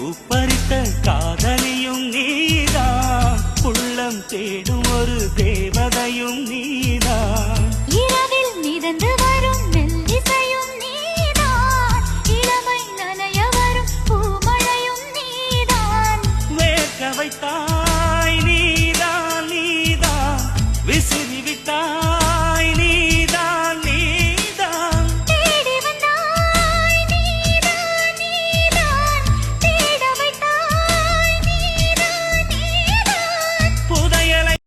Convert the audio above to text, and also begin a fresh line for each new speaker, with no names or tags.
பூப்பறித்த காதலியும் நீதான், உள்ளம் தேடும் ஒரு தேவதையும் நீதான்.
இரவில் மிதந்து வரும் மெல்லிசையும் நீதான், இளமை நனைய வரும் பூமழையும் நீதான்.
வேர்க்க வைத்தாய் நீதான், நீதான் விசிறி விட்டாய்